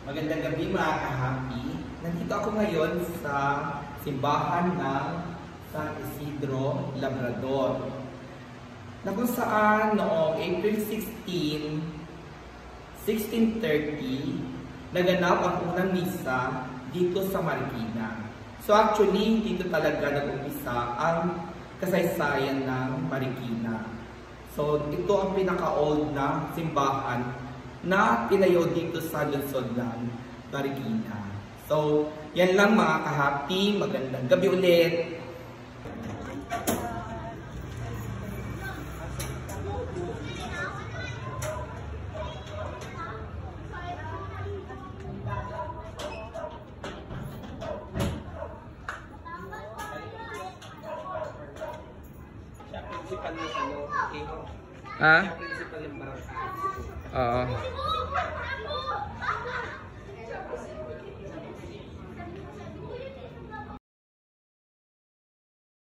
Magandang gabi mga ka-happy. Nandito ako ngayon sa simbahan ng San Isidro Labrador, na kung saan noong April 16, 1630, naganap ang unang misa dito sa Marikina. So actually, dito talaga nag-umpisa ang kasaysayan ng Marikina. So ito ang pinaka-old na simbahan na tinayo dito sa lungsod ng Marikina. So, yan lang mga ka-happy. Magandang gabi ulit. Siya principal ng ano, Ha? principal ng barangay. Oo.